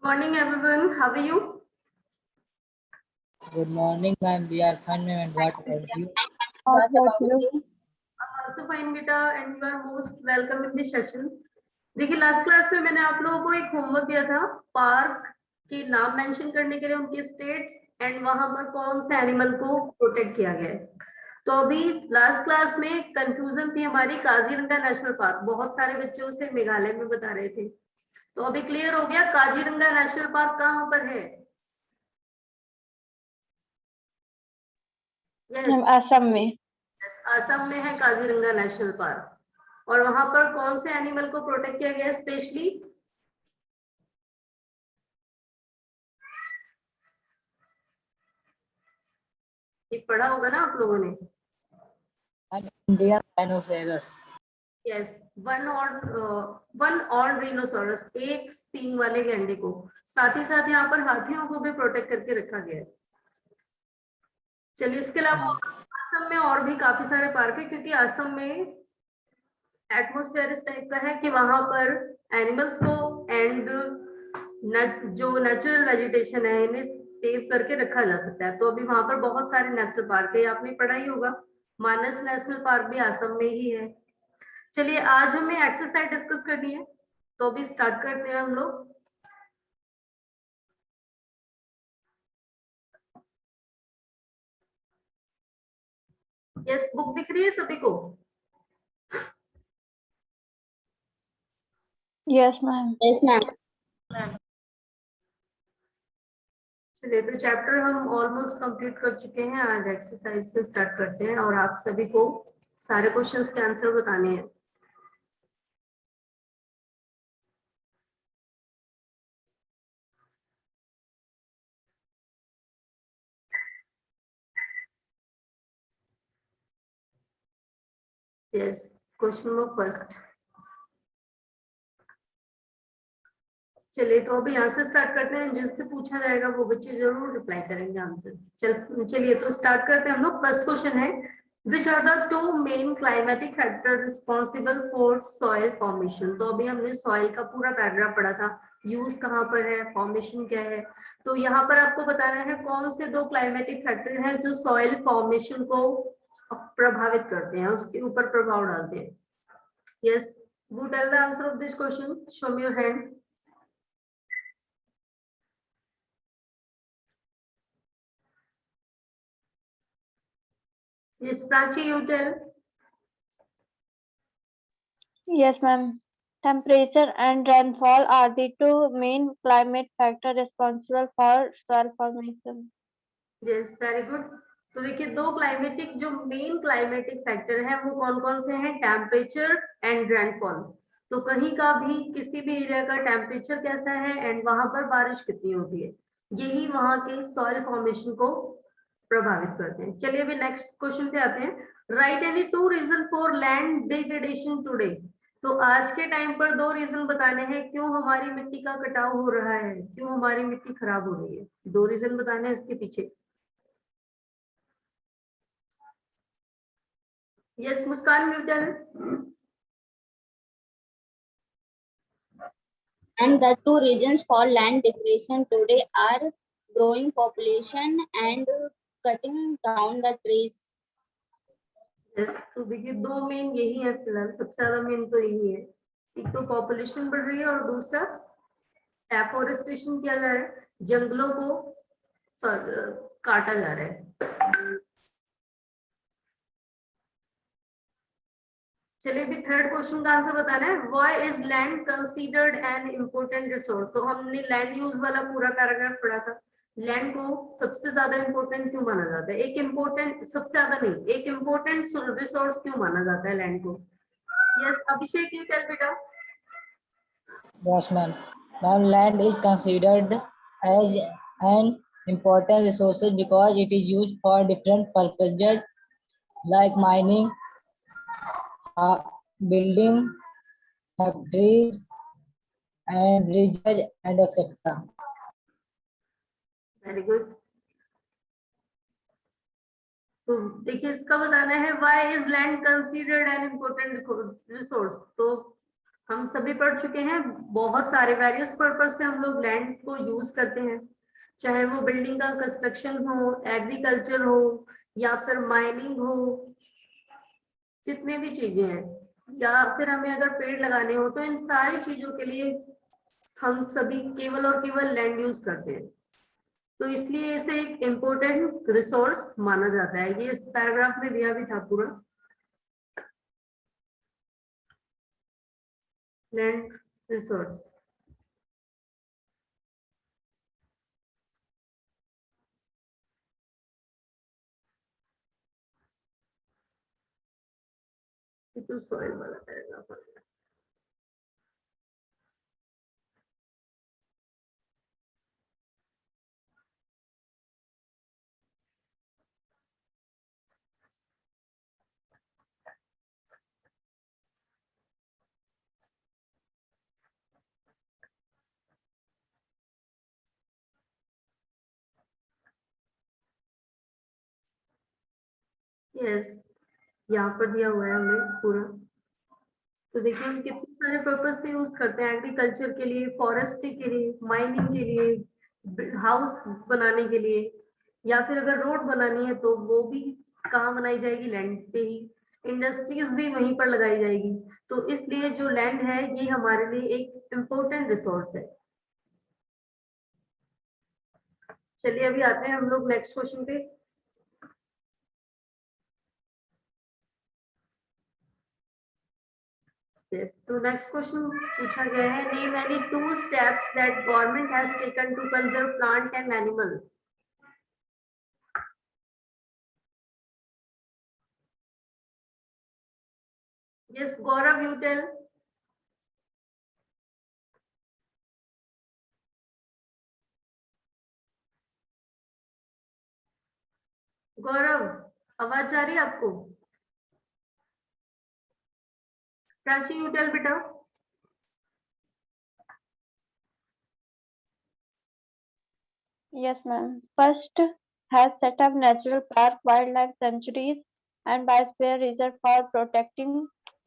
Morning everyone, how are you? Good morning, ma'am. We are fine, ma'am. And what about you? What about you? I'm also fine beta and you are most welcome in this session. देखिए last class में मैंने आप लोगों को एक homework दिया था park के नाम मेंशन करने के लिए उनके स्टेट्स एंड वहां पर कौन से एनिमल को प्रोटेक्ट किया गया है। तो अभी लास्ट क्लास में कंफ्यूजन थी हमारी काजीरंगा नेशनल पार्क, बहुत सारे बच्चों से मेघालय में बता रहे थे, तो अभी क्लियर हो गया काजीरंगा नेशनल पार्क कहाँ पर है। हम असम में। असम में है काजीरंगा नेशनल पार्क और वहां पर कौन से एनिमल को प्रोटेक्ट किया गया स्पेशली। ये पढ़ा होगा ना आप लोगों ने। Indian rhinoceros. यस, वन ऑर्ड राइनोसोरस, एक सींग वाले गैंडे को, साथ ही साथ यहाँ पर हाथियों को भी प्रोटेक्ट करके रखा गया है। चलिए इसके अलावा असम में और भी काफी सारे पार्क है क्योंकि असम में एटमोस्फेयर इस टाइप का है कि वहां पर एनिमल्स को एंड जो नेचुरल वेजिटेशन है इन्हें सेव करके रखा जा सकता है। तो अभी वहां पर बहुत सारे नेशनल पार्क है, आपने पढ़ा ही होगा, मानस नेशनल पार्क भी असम में ही है। चलिए आज हमें एक्सरसाइज डिस्कस करनी है, तो अभी स्टार्ट करते हैं हम लोग। यस, बुक दिख रही है सभी को? Yes ma'am. Yes ma'am. चलिए तो चैप्टर हम ऑलमोस्ट कंप्लीट कर चुके हैं, आज एक्सरसाइज से स्टार्ट करते हैं और आप सभी को सारे क्वेश्चंस के आंसर बताने हैं। Yes, question number first. चलिए तो अभी यहाँ से स्टार्ट करते हैं, जिससे पूछा जाएगा वो बच्चे जरूर रिप्लाई करेंगे आंसर। चलिए तो स्टार्ट करते हैं हम लोग। फर्स्ट क्वेश्चन है, which are the two main climatic factors responsible for soil formation. तो अभी हमने सॉइल का पूरा पैराग्राफ पढ़ा था, यूज कहाँ पर है, फॉर्मेशन क्या है। तो यहाँ पर आपको बताना है कौन से दो क्लाइमेटिक फैक्टर हैं जो सॉइल फॉर्मेशन को प्रभावित करते हैं, उसके ऊपर प्रभाव डालते हैं। Yes, who tell the answer of this question? Show me your hand. Yes, Prachi, you tell. Yes ma'am. Temperature and rainfall are the two main climate factors responsible for soil formation. Yes, very good. तो देखिए दो climatic जो main climatic factor है वो कौन कौन से हैं? Temperature and rainfall. तो कहीं का भी किसी भी एरिया का टेम्परेचर कैसा है एंड वहां पर बारिश कितनी होती है, यही वहां के सॉइल फॉर्मेशन को प्रभावित करते हैं। चलिए अभी नेक्स्ट क्वेश्चन पे आते हैं। Write any two reason for land degradation today. तो आज के टाइम पर दो रीजन बताने हैं क्यों हमारी मिट्टी का कटाव हो रहा है, क्यों हमारी मिट्टी खराब हो रही है। दो रीजन बताने हैं इसके पीछे। Yes Muskan, you tell. And the two reasons for land degradation today are growing population and cutting down the trees. Yes, तो देखिए दो मेन यही है फिलहाल, सबसे ज्यादा मेन तो यही है। एक तो पॉपुलेशन बढ़ रही है और दूसरा एफोरेस्टेशन किया जा रहा है, जंगलों को काटा जा रहा है। चलिए अभी थर्ड क्वेश्चन का आंसर बताना है। Why is land considered an important resource. तो हमने लैंड यूज वाला पूरा पैराग्राफ पढ़ा था, लैंड को सबसे ज्यादा इम्पोर्टेंट क्यों माना जाता है, एक इम्पोर्टेंट, सबसे ज्यादा नहीं, एक इम्पोर्टेंट रिसोर्स क्यों माना जाता है लैंड को। यस अभिषेक, यू टेल बेटा। Yes, ma'am. Ma'am, land is considered as an important resource because it is used for different purposes like mining, building, factories, and bridges, and etc. Very good. तो देखिए इसका बताना है why is land considered an important resource. तो हम सभी पढ़ चुके हैं, बहुत सारे वेरियस पर्पज से हम लोग लैंड को यूज करते हैं, चाहे वो बिल्डिंग का कंस्ट्रक्शन हो, एग्रीकल्चर हो, या फिर माइनिंग हो, जितने भी चीजें हैं, या फिर हमें अगर पेड़ लगाने हो, तो इन सारी चीजों के लिए हम सभी केवल और केवल लैंड यूज करते हैं। तो इसलिए इसे एक इम्पोर्टेंट रिसोर्स माना जाता है। ये इस पैराग्राफ में दिया भी था पूरा, लैंड रिसोर्स। ये तो सॉइल वाला पैराग्राफ है। यस, यहाँ पर दिया हुआ है हमें पूरा। तो देखिए हम कितने सारे पर्पज से यूज करते हैं, एग्रीकल्चर के लिए, फॉरेस्ट्री के लिए, माइनिंग के लिए, हाउस बनाने के लिए, या फिर अगर रोड बनानी है तो वो भी कहाँ बनाई जाएगी, लैंड पे ही। इंडस्ट्रीज भी वहीं पर लगाई जाएगी। तो इसलिए जो लैंड है ये हमारे लिए एक इम्पोर्टेंट रिसोर्स है। चलिए अभी आते हैं हम लोग नेक्स्ट क्वेश्चन पे। Yes. तो नेक्स्ट क्वेश्चन पूछा गया है, name any 2 steps that government has taken to conserve plant and animal. Yes, Gaurav, you tell. Gaurav, आवाज जा रही है आपको? प्राची, यू टेल बेटा। Yes, ma'am. First, has set up natural park, wildlife sanctuaries, and biosphere reserve for protecting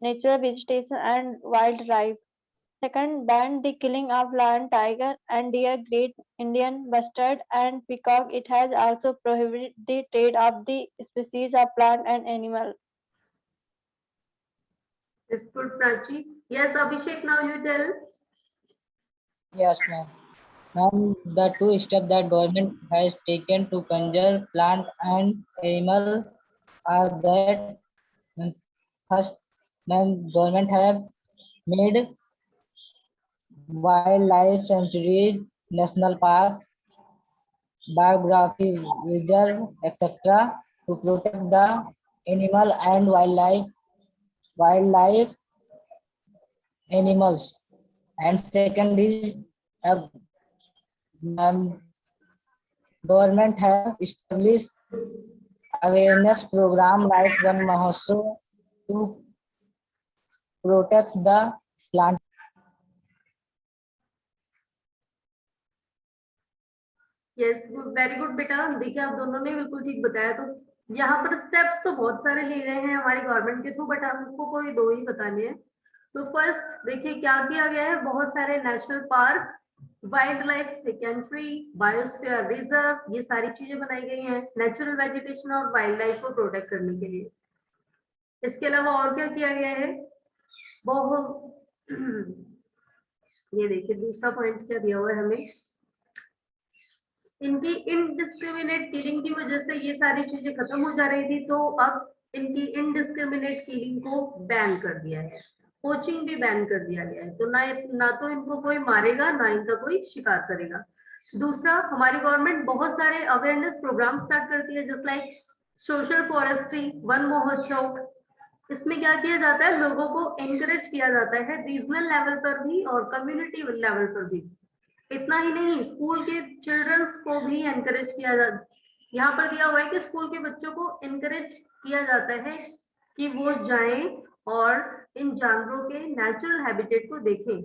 natural vegetation and wildlife. Second, banned the killing of lion, tiger, and deer, great Indian bustard, and peacock. It has also prohibited the trade of the species of plant and animal. Yes, good, Prachi. Yes, Abhishek, now you tell. Yes, ma'am. Ma'am, the 2 steps that government has taken to conserve plant and animal are that first, ma'am, government have made wildlife sanctuaries, national parks, biography reserve, etc. to protect the animal and wildlife animals. And second is uh, government have established awareness program like One Mahotsav to protect the plant. Yes, very good बेटा। देखिए आप दोनों ने बिल्कुल ठीक बताया। तो यहाँ पर स्टेप्स तो बहुत सारे ले रहे हैं हमारी गवर्नमेंट के थ्रू, बट हमको कोई 2 ही बताने हैं। तो फर्स्ट देखिए क्या किया गया है, बहुत सारे national park, wild life sanctuary, biosphere reserve, ये सारी चीजें बनाई गई हैं नेचुरल वेजिटेशन और वाइल्ड लाइफ को प्रोटेक्ट करने के लिए। इसके अलावा और क्या किया गया है, बहुत ये देखिए दूसरा पॉइंट क्या दिया हुआ है हमें, इनकी इनडिस्क्रिमिनेट किलिंग की वजह से ये सारी चीजें खत्म हो जा रही थी, तो अब इनकी इनडिस्क्रिमिनेट किलिंग को बैन कर दिया है। पोचिंग भी बैन कर दिया गया है। तो ना तो इनको कोई मारेगा, ना इनका कोई शिकार करेगा। दूसरा, हमारी गवर्नमेंट बहुत सारे अवेयरनेस प्रोग्राम स्टार्ट करती है, just like social forestry, one महोत्सव। इसमें क्या किया जाता है, लोगों को एनकरेज किया जाता है रीजनल लेवल पर भी और कम्युनिटी लेवल पर भी। इतना ही नहीं, स्कूल के चिल्ड्रंस को भी एनकरेज किया जाता, यहाँ पर दिया हुआ है कि स्कूल के बच्चों को एनकरेज किया जाता है कि वो जाएं और इन जानवरों के नेचुरल हैबिटेट को देखें,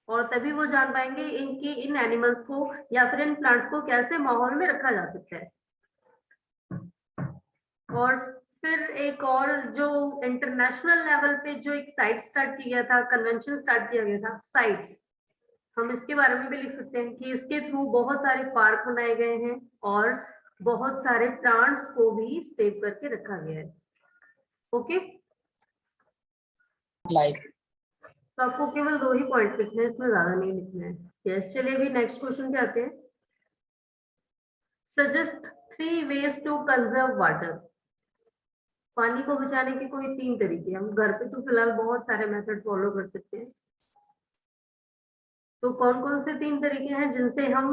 और तभी वो जान पाएंगे इन एनिमल्स को या फिर इन प्लांट्स को कैसे माहौल में रखा जा सकता है। और फिर एक और जो इंटरनेशनल लेवल पे जो एक साइट स्टार्ट किया था, कन्वेंशन स्टार्ट किया गया था, साइट्स, हम इसके बारे में भी लिख सकते हैं कि इसके थ्रू बहुत सारे पार्क बनाए गए हैं और बहुत सारे प्लांट्स को भी सेव करके रखा गया है। ओके, लाइक तो आपको केवल 2 ही पॉइंट लिखने हैं, इसमें ज्यादा नहीं लिखना है। यस, चलिए अभी नेक्स्ट क्वेश्चन पे आते हैं। Suggest 3 ways to conserve water. पानी को बचाने के कोई 3 तरीके। हम घर पे तो फिलहाल बहुत सारे मेथड फॉलो कर सकते हैं, तो कौन कौन से 3 तरीके हैं जिनसे हम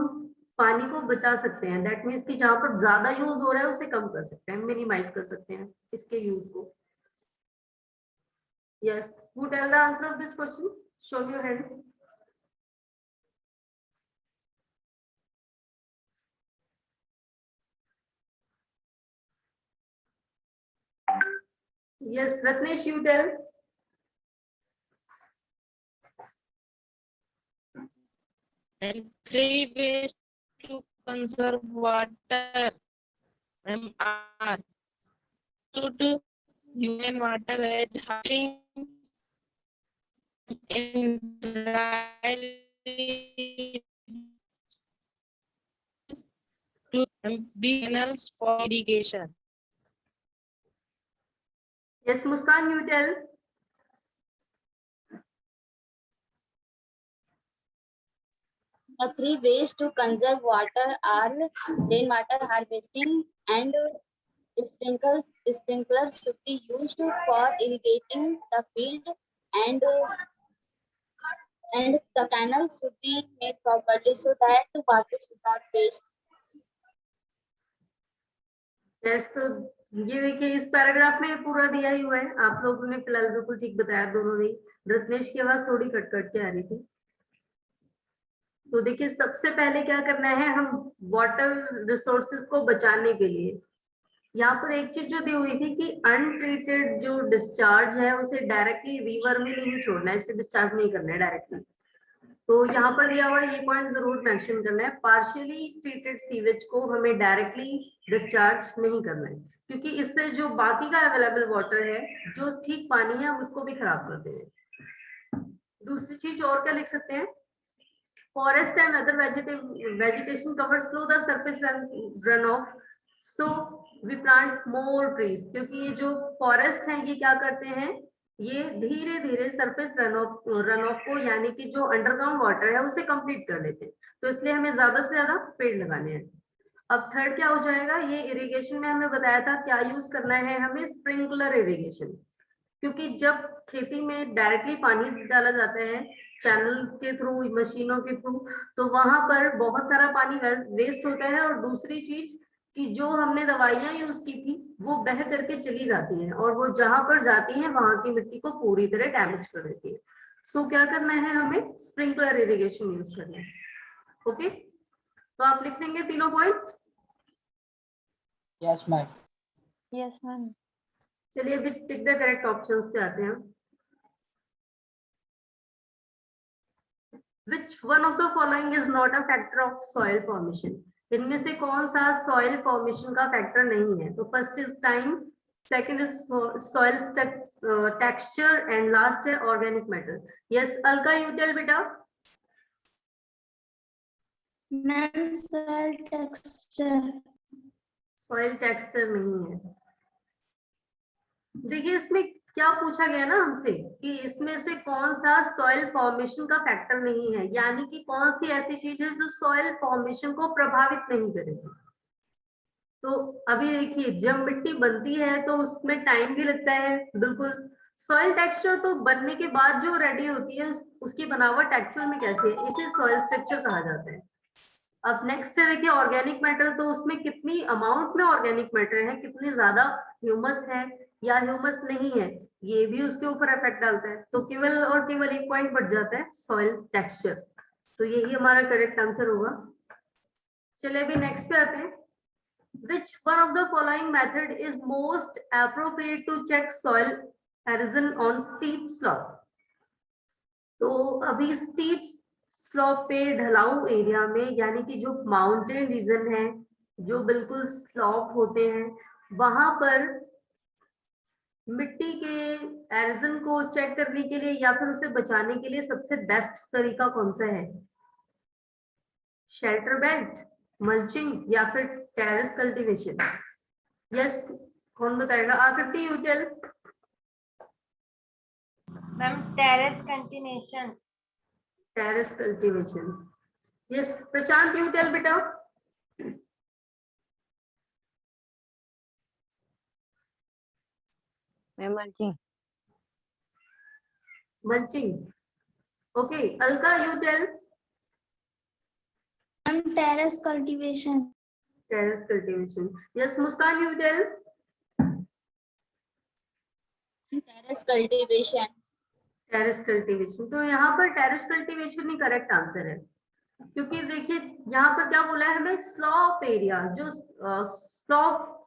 पानी को बचा सकते हैं? दैट मीन्स कि जहां पर ज्यादा यूज हो रहा है उसे कम कर सकते हैं, मिनिमाइज कर सकते हैं इसके यूज को। Yes, who tell the answer of this question? Show your hand. Yes, Ratnesh, you tell. And 3 ways to conserve water are should human water as harvesting in dry to be canals for irrigation. Yes, Muskan, you tell. The 3 ways to conserve water are rainwater harvesting and sprinklers should be used for irrigating the field, and the canals should be made properly so that water should not waste. Yes, तो ये देखिए इस paragraph में पूरा दिया ही हुआ है। आप लोगों ने फिलहाल बिल्कुल ठीक बताया दोनों ने। रत्नेश की आवाज थोड़ी कट कट के आ रही थी। तो देखिए सबसे पहले क्या करना है, हम वाटर रिसोर्सेज को बचाने के लिए यहाँ पर एक चीज जो दी हुई थी कि अनट्रीटेड जो डिस्चार्ज है उसे डायरेक्टली रिवर में नहीं छोड़ना है, इसे डिस्चार्ज नहीं करना है डायरेक्टली। तो यहाँ पर दिया हुआ ये पॉइंट जरूर मेंशन करना है, पार्शियली ट्रीटेड सीवेज को हमें डायरेक्टली डिस्चार्ज नहीं करना है, क्योंकि इससे जो बाकी का अवेलेबल वाटर है, जो ठीक पानी है, उसको भी खराब करते हैं। दूसरी चीज और क्या लिख सकते हैं, forest and other vegetation covers through the surface runoff, so we plant more trees, क्योंकि ये जो फॉरेस्ट है ये क्या करते हैं, ये धीरे धीरे सरफेस रनऑफ को यानी कि जो अंडरग्राउंड वाटर है उसे कंप्लीट कर लेते हैं, तो इसलिए हमें ज्यादा से ज्यादा पेड़ लगाने हैं। अब थर्ड क्या हो जाएगा, ये इरिगेशन में हमें बताया था क्या यूज करना है, हमें स्प्रिंकलर इरिगेशन, क्योंकि जब खेती में डायरेक्टली पानी डाला जाता है चैनल के थ्रू, मशीनों के थ्रू, तो वहां पर बहुत सारा पानी वेस्ट होता है। और दूसरी चीज कि जो हमने दवाइयां यूज की थी वो बह करके चली जाती हैं और वो जहां पर जाती हैं वहां की मिट्टी को पूरी तरह डैमेज कर देती है। सो क्या करना है, हमें स्प्रिंकलर इरिगेशन यूज करना है। ओके, तो आप लिख लेंगे तीनों point. Yes ma'am. Yes, ma'am. चलिए अभी टिक द करेक्ट ऑप्शंस पे आते हैं। Which one of the following is not a factor of soil formation? इनमें से कौन सा soil formation का फैक्टर नहीं है? तो first is time, second is soil texture and last है organic matter. Yes, Alka, you tell बेटा। Ma'am, soil texture. soil texture नहीं है। देखिए इसमें क्या पूछा गया ना हमसे कि इसमें से कौन सा सॉइल फॉर्मेशन का फैक्टर नहीं है, यानी कि कौन सी ऐसी चीज है जो सॉइल फॉर्मेशन को प्रभावित नहीं करेगी। तो अभी देखिए जब मिट्टी बनती है तो उसमें टाइम भी लगता है, बिल्कुल। सॉइल टेक्सचर तो बनने के बाद जो रेडी होती है उसकी बनावट एक्चुअल में कैसी है, इसे सॉइल स्ट्रक्चर कहा जाता है। अब नेक्स्ट है देखिए ऑर्गेनिक मैटर, तो उसमें कितनी अमाउंट में ऑर्गेनिक मैटर है, कितनी ज्यादा ह्यूमस है या ह्यूमस नहीं है, ये भी उसके ऊपर इफेक्ट डालता है। तो केवल और केवल एक पॉइंट बढ़ जाता है, सॉइल टेक्सचर। तो यही हमारा करेक्ट आंसर होगा। चलिए अभी नेक्स्ट पे आते हैं। Which one of the following method is most appropriate to check soil erosion on steep slope? तो अभी स्टीप स्लोप पे, ढलाऊ एरिया में, यानी कि जो माउंटेन रीजन है, जो बिल्कुल स्लोप होते हैं, वहां पर मिट्टी के एरोजन को चेक करने के लिए या फिर उसे बचाने के लिए सबसे बेस्ट तरीका कौन सा है? शेल्टर बेल्ट, मल्चिंग या फिर टेरेस कल्टीवेशन? यस, कौन बताएगा? Akriti you tell. Ma'am terrace continuation. Terrace cultivation. Yes, Prashant you tell बेटा। Ma'am mulching. Mulching. Okay, Alka you tell. Terrace cultivation. Terrace cultivation. Yes, Muskan you tell. Terrace cultivation. Terrace cultivation. तो यहाँ पर terrace cultivation ही correct answer है, क्योंकि देखिए यहाँ पर क्या बोला है हमें, स्लॉप एरिया, जो स्लॉप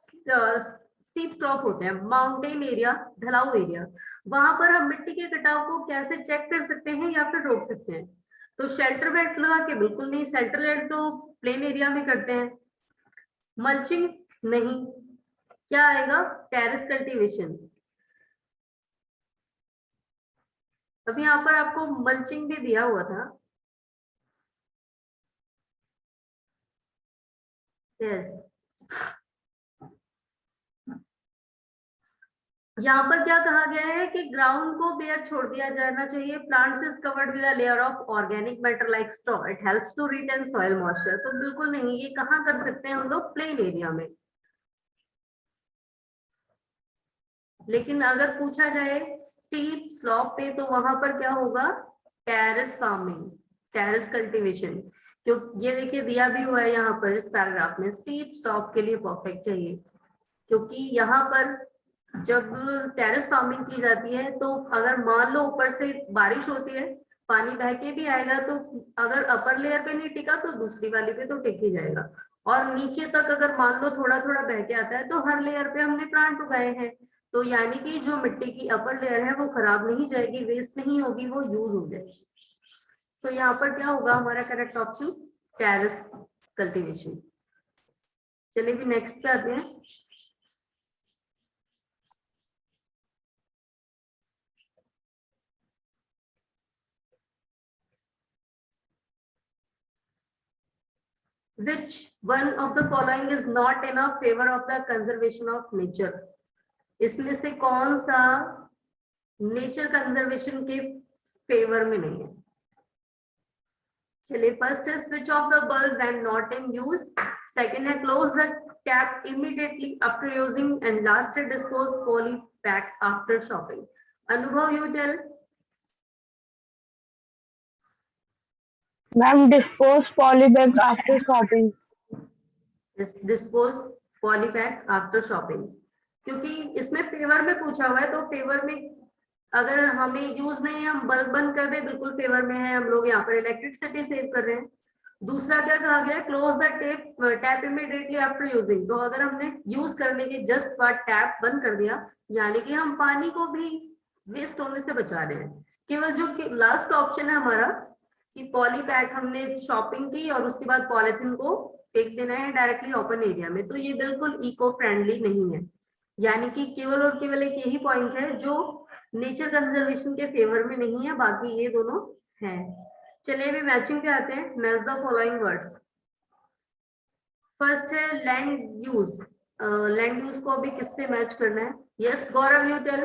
स्टीप स्लॉप होते हैं, माउंटेन एरिया, ढलाऊ एरिया, वहां पर हम मिट्टी के कटाव को कैसे चेक कर सकते हैं या फिर रोक सकते हैं? तो शेल्टर बेल्ट लगा के बिल्कुल नहीं, शेल्टर बेल्ट तो प्लेन एरिया में करते हैं। मल्चिंग नहीं, क्या आएगा? Terrace cultivation. अभी यहाँ पर आपको मल्चिंग भी दिया हुआ था। यस, यहाँ पर क्या कहा गया है कि ग्राउंड को बेयर छोड़ दिया जाना चाहिए। Plants is covered with a layer of organic matter like straw, it helps to retain soil moisture. तो बिल्कुल नहीं, ये कहाँ कर सकते हैं हम लोग? प्लेन एरिया में। लेकिन अगर पूछा जाए स्टीप स्लॉप पे, तो वहां पर क्या होगा? Terrace farming, terrace cultivation. क्यों? ये देखिए दिया भी हुआ है यहाँ पर इस पैराग्राफ में, स्टीप स्लॉप के लिए परफेक्ट चाहिए, क्योंकि यहाँ पर जब टेरेस फार्मिंग की जाती है तो अगर मान लो ऊपर से बारिश होती है, पानी बह के भी आएगा, तो अगर अपर लेयर पे नहीं टिका तो दूसरी वाली पे तो टिक ही जाएगा। और नीचे तक अगर मान लो थोड़ा थोड़ा बह के आता है, तो हर लेयर पे हमने प्लांट उगाए हैं, तो यानी कि जो मिट्टी की अपर लेयर है वो खराब नहीं जाएगी, वेस्ट नहीं होगी, वो यूज हो जाएगी। सो यहाँ पर क्या होगा हमारा करेक्ट ऑप्शन? Terrace cultivation. चलिए भी नेक्स्ट पे आते हैं। Which one of the following is not in a favor of the conservation of nature? इसमें से कौन सा नेचर कंजर्वेशन के फेवर में नहीं है? चलिए, फर्स्ट है switch off the bulb when not in use, second है close the tap immediately after using, and last है dispose poly pack after shopping. Anubhav you tell. Ma'am dispose polybag after shopping. Dispose polybag after shopping, क्योंकि इसमें favour में पूछा हुआ है, तो favour में अगर हमें यूज नहीं है, हम बल्ब बंद कर दें, बिल्कुल फेवर में है, हम लोग यहाँ पर इलेक्ट्रिसिटी सेव कर रहे हैं। दूसरा क्या कहा गया? Close the tap immediately after using. तो अगर हमने यूज करने के जस्ट बाद टैप बंद कर दिया, यानी कि हम पानी को भी वेस्ट होने से बचा रहे हैं। केवल जो लास्ट ऑप्शन है हमारा कि पॉली बैग हमने शॉपिंग की और उसके बाद पॉलिथीन को फेंक देना है डायरेक्टली ओपन एरिया में, तो ये बिल्कुल इको फ्रेंडली नहीं है। यानी कि केवल और केवल एक यही पॉइंट है जो नेचर कंजर्वेशन के फेवर में नहीं है, बाकी ये दोनों हैं। चलिए अभी मैचिंग पे आते हैं। Match the following words. First है लैंड यूज। लैंड यूज को अभी किससे मैच करना है? Yes Gaurav you tell.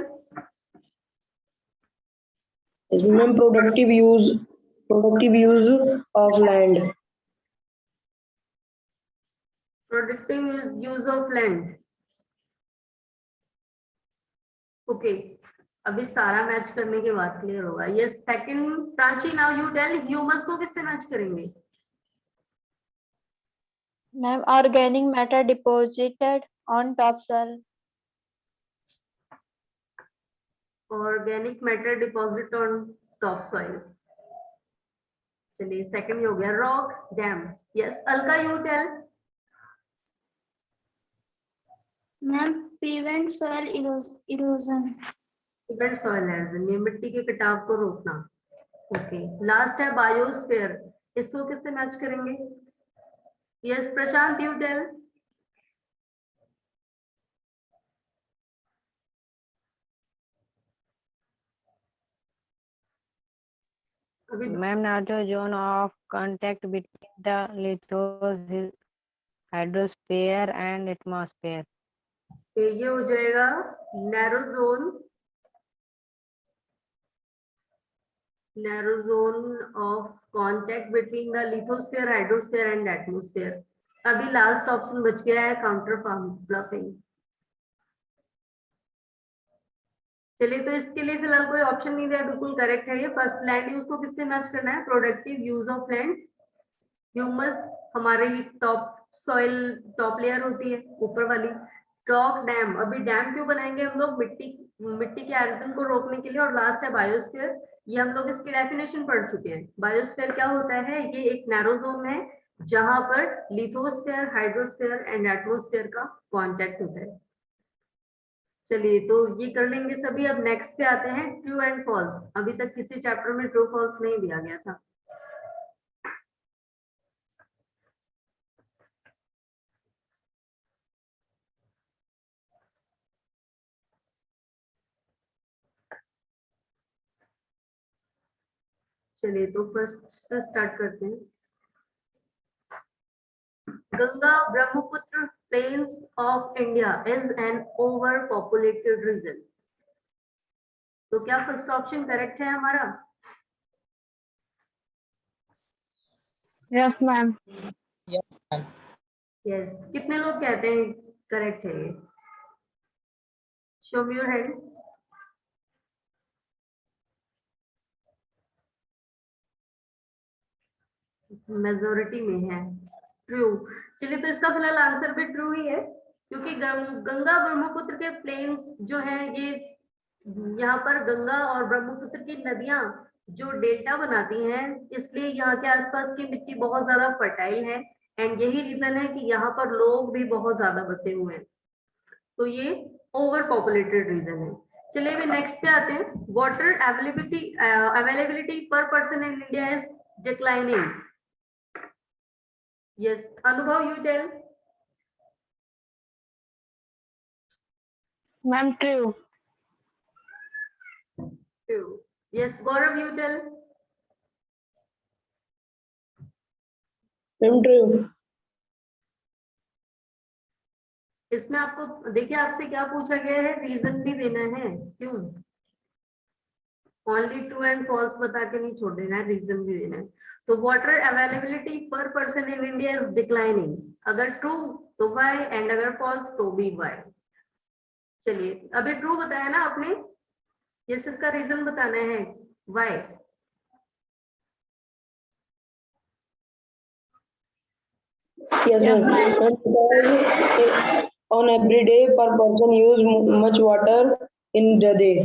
Ma'am productive use of land. Productive use of land. Okay, अभी सारा मैच करने के बाद क्लियर होगा। Yes second, Prachi now you tell, humus को किससे मैच करेंगे? Ma'am organic matter deposited on top soil. Organic matter deposit on top soil. चलिए सेकंड हो गया। Rock dam. Yes Alka you tell. Ma'am, prevent soil erosion. Prevent soil erosion, ये मिट्टी के कटाव को रोकना। ओके, लास्ट है बायोस्फीयर, इसको किससे मैच करेंगे? Yes Prashant you tell. अभी Ma'am, narrow zone of contact between the lithos hydrosphere and atmosphere. ये हो जाएगा narrow zone of contact between the lithosphere, hydrosphere and atmosphere. अभी लास्ट ऑप्शन बच गया है काउंटर ब्लफिंग। चलिए, तो इसके लिए फिलहाल कोई ऑप्शन नहीं दिया, बिल्कुल करेक्ट है ये। फर्स्ट, लैंड यूज को किससे मैच करना है? Productive use of land. Humus हमारी टॉप सॉइल, टॉप लेयर होती है ऊपर वाली। टॉक डैम, अभी डैम क्यों बनाएंगे हम लोग? मिट्टी के एरोजन को रोकने के लिए। और लास्ट है बायोस्फीयर, ये हम लोग इसकी डेफिनेशन पढ़ चुके हैं। बायोस्फीयर क्या होता है? ये एक नैरो जोन है जहां पर लिथोस्फीयर, हाइड्रोस्फीयर एंड एटमॉस्फेयर का कांटेक्ट होता है। चलिए, तो ये कर लेंगे सभी। अब नेक्स्ट पे आते हैं, ट्रू एंड फॉल्स। अभी तक किसी चैप्टर में ट्रू फॉल्स नहीं दिया गया था। चलिए, तो फर्स्ट से स्टार्ट करते हैं। Ganga Brahmaputra plains of India is an over populated region. तो क्या फर्स्ट ऑप्शन करेक्ट है हमारा? Yes, ma'am. यस। कितने लोग कहते हैं करेक्ट है ये? Show me your hand. Majority में है ट्रू। चलिए, तो इसका फिलहाल आंसर भी ट्रू ही है, क्योंकि गंगा ब्रह्मपुत्र के प्लेन्स जो हैं, ये यहाँ पर गंगा और ब्रह्मपुत्र की नदियां जो डेल्टा बनाती हैं, इसलिए यहाँ के आसपास की मिट्टी बहुत ज्यादा फर्टाइल है। एंड यही रीजन है कि यहाँ पर लोग भी बहुत ज्यादा बसे हुए हैं। तो ये ओवर पॉपुलेटेड रीजन है। चलिए, अभी नेक्स्ट पे आते हैं। वाटर अवेलेबिलिटी पर person in India is declining. Yes, Anubhav, you tell. Ma'am, true. True. Yes, Gaurav, you tell. True. इसमें आपको देखिए, आपसे क्या पूछा गया है, रीजन भी देना है। क्यों? ओनली ट्रू एंड फॉल्स बता के नहीं छोड़ देना है, रीजन भी देना है। तो वाटर अवेलेबिलिटी पर person in India is declining. अगर ट्रू तो वाई, एंड अगर फॉल्स तो भी वाई। चलिए, अभी ट्रू बताया ना आपने, यस, इसका रीजन बताना है Y. Yes, sir. Because on every day per person use much water in the day.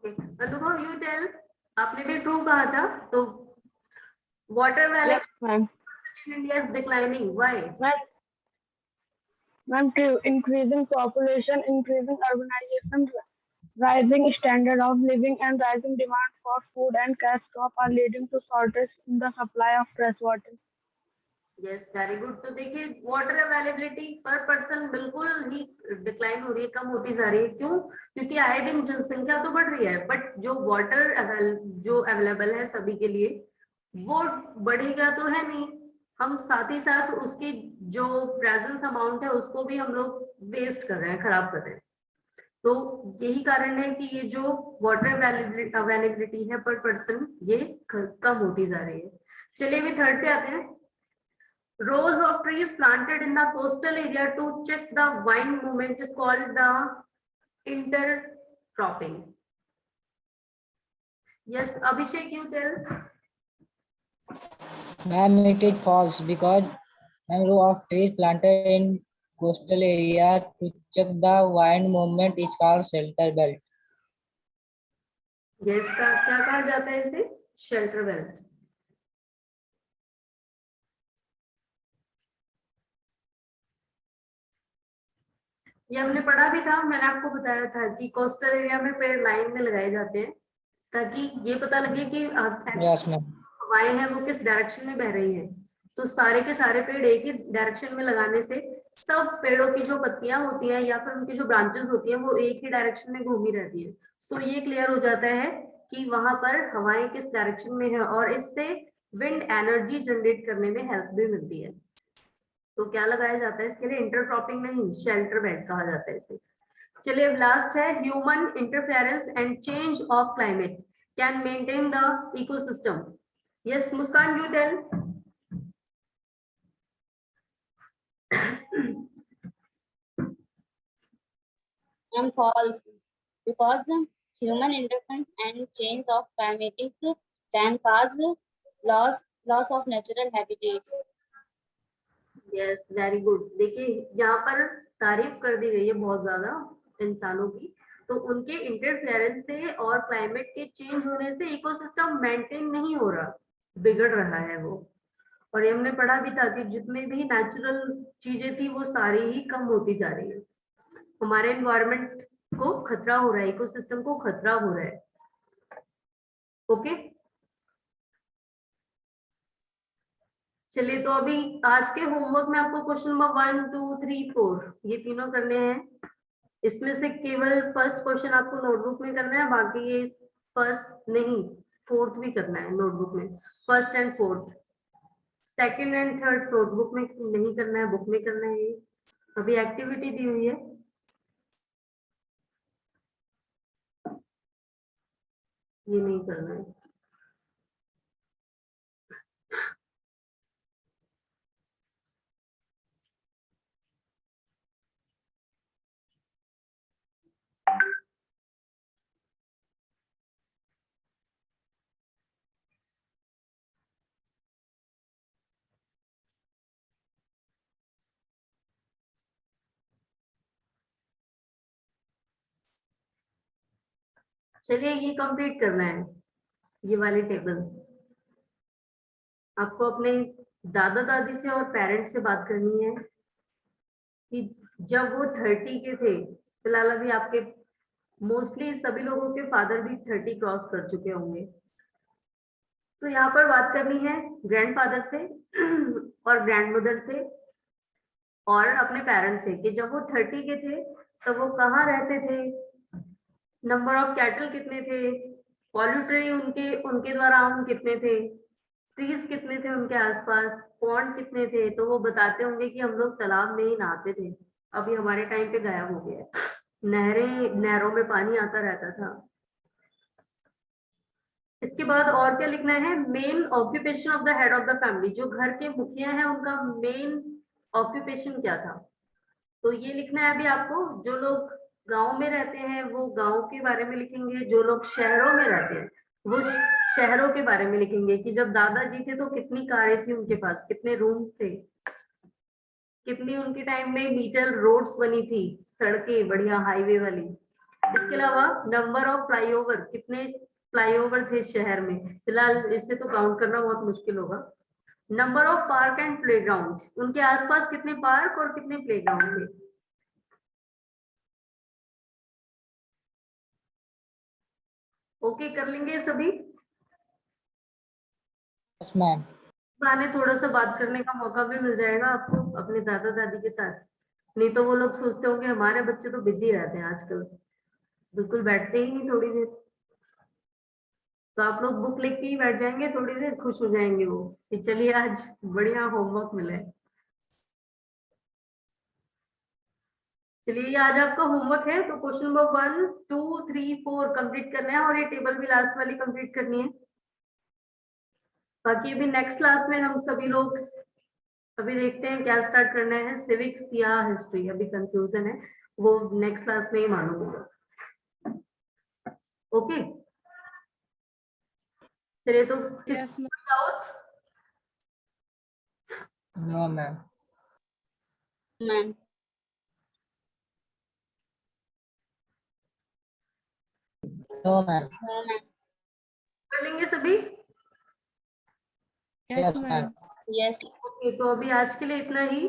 अनुभव, यू टेल। आपने भी ट्रू कहा था, तो water availability in India is declining. Why? Ma'am, true. Increasing population, increasing urbanization, rising standard of living, and rising demand for food and cash crop are leading to shortage in the supply of fresh water. Yes, very good. तो देखिए, water availability पर person बिल्कुल ही decline हो रही है, कम होती जा रही है। क्यों? क्योंकि आए दिन जनसंख्या तो बढ़ रही है, बट जो वाटर जो अवेलेबल है सभी के लिए, वो बढ़ेगा तो है नहीं। हम साथ ही साथ उसकी जो प्रेजेंस अमाउंट है उसको भी हम लोग वेस्ट कर रहे हैं, खराब कर रहे हैं। तो यही कारण है कि ये जो वाटर अवेलेबिलिटी है पर पर्सन, ये कम होती जा रही है। चलिए, अभी थर्ड पे आते हैं। Rows of trees planted in the coastal area to check the vine movement is called the intercropping. Yes, Abhishek, you tell. Ma'am, it is false because a row of trees planted in coastal area to check the wind movement is called shelter belt. Yes, क्या कहा जाता है इसे? Shelter belt. ये हमने पढ़ा भी था, मैंने आपको बताया था कि कोस्टल एरिया में पेड़ लाइन में लगाए जाते हैं, ताकि ये पता लगे कि हवाएं हैं वो किस डायरेक्शन में बह रही है। तो सारे के सारे पेड़ एक ही डायरेक्शन में लगाने से सब पेड़ों की जो पत्तियां होती हैं या फिर उनकी जो ब्रांचेस होती हैं वो एक ही डायरेक्शन में घूमी रहती है। सो ये क्लियर हो जाता है कि वहां पर हवाएं किस डायरेक्शन में है, और इससे विंड एनर्जी जनरेट करने में हेल्प भी मिलती है। तो क्या लगाया जाता है इसके लिए? इंटरक्रॉपिंग नहीं, शेल्टर बेड कहा जाता है इसे। चलिए अब लास्ट है, human interference and change of climate can maintain the ecosystem. Yes Muskan, you tell. And false, because human interference and change of climatic can cause loss of natural habitats. Yes very good. देखिए यहाँ पर तारीफ कर दी गई है बहुत ज्यादा इंसानों की, तो उनके इंटरफेरेंस से और क्लाइमेट के चेंज होने से इकोसिस्टम मेंटेन नहीं हो रहा, बिगड़ रहा है वो। और ये हमने पढ़ा भी था कि जितने भी नेचुरल चीजें थी वो सारी ही कम होती जा रही है, हमारे एनवायरनमेंट को खतरा हो रहा है, इकोसिस्टम को खतरा हो रहा है। ओके चलिए, तो अभी आज के होमवर्क में आपको क्वेश्चन नंबर 1, 2, 3, 4 ये तीनों करने हैं। इसमें से केवल फर्स्ट क्वेश्चन आपको नोटबुक में करना है, बाकी ये फर्स्ट नहीं फोर्थ भी करना है नोटबुक में, first and fourth. Second and third notebook में नहीं करना है, बुक में करना है। ये अभी एक्टिविटी दी हुई है, ये नहीं करना है। चलिए ये कंप्लीट करना है, ये वाली टेबल। आपको अपने दादा दादी से और पेरेंट्स से बात करनी है कि जब वो 30 के थे, फिलहाल अभी आपके मोस्टली सभी लोगों के फादर भी 30 क्रॉस कर चुके होंगे, तो यहाँ पर बात करनी है ग्रैंडफादर से और ग्रैंडमदर से और अपने पेरेंट्स से कि जब वो 30 के थे तब वो कहाँ रहते थे, नंबर ऑफ कैटल कितने थे, पॉल्यूट्री उनके उनके द्वारा आम कितने थे, ट्रीज कितने थे उनके आसपास, पॉन्ड कितने थे। तो वो बताते होंगे कि हम लोग तालाब में ही नहाते थे, अभी हमारे टाइम पे गायब हो गया है, नहरों में पानी आता रहता था। इसके बाद और क्या लिखना है, main occupation of the head of the family, जो घर के मुखिया हैं उनका मेन ऑक्यूपेशन क्या था। तो ये लिखना है अभी आपको। जो लोग गांव में रहते हैं वो गांव के बारे में लिखेंगे, जो लोग शहरों में रहते हैं वो शहरों के बारे में लिखेंगे कि जब दादाजी थे तो कितनी कारें थी उनके पास, कितने रूम्स थे, कितनी उनके टाइम में मीटर रोड्स बनी थी, सड़कें बढ़िया हाईवे वाली। इसके अलावा नंबर ऑफ फ्लाईओवर, कितने फ्लाईओवर थे शहर में, फिलहाल इससे तो काउंट करना बहुत मुश्किल होगा। Number of park and playground, उनके आसपास कितने पार्क और कितने प्लेग्राउंड थे। ओके कर लेंगे सभी। Yes ma'am. बहाने थोड़ा सा बात करने का मौका भी मिल जाएगा आपको अपने दादा दादी के साथ, नहीं तो वो लोग सोचते होंगे हमारे बच्चे तो बिजी रहते हैं आजकल, बिल्कुल बैठते ही नहीं थोड़ी देर। तो आप लोग बुक लेके ही बैठ जाएंगे, थोड़ी देर खुश हो जाएंगे वो कि चलिए आज बढ़िया होमवर्क मिला है। चलिए ये आज आपका होमवर्क है, तो क्वेश्चन नंबर 1, 2, 3, 4 कंप्लीट करना है और ये टेबल भी लास्ट वाली कंप्लीट करनी है। बाकी अभी नेक्स्ट क्लास में हम सभी लोग अभी देखते हैं क्या स्टार्ट करना है, सिविक्स या हिस्ट्री, अभी कंफ्यूजन है, वो नेक्स्ट क्लास में ही मालूम होगा। ओके चलिए, तो किसी doubt? No ma'am. Ma'am no ma'am. कर लेंगे सभी? Yes ma'am. यस। ओके तो अभी आज के लिए इतना ही।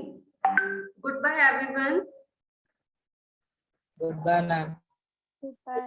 Goodbye everyone. Goodbye ma'am. Goodbye.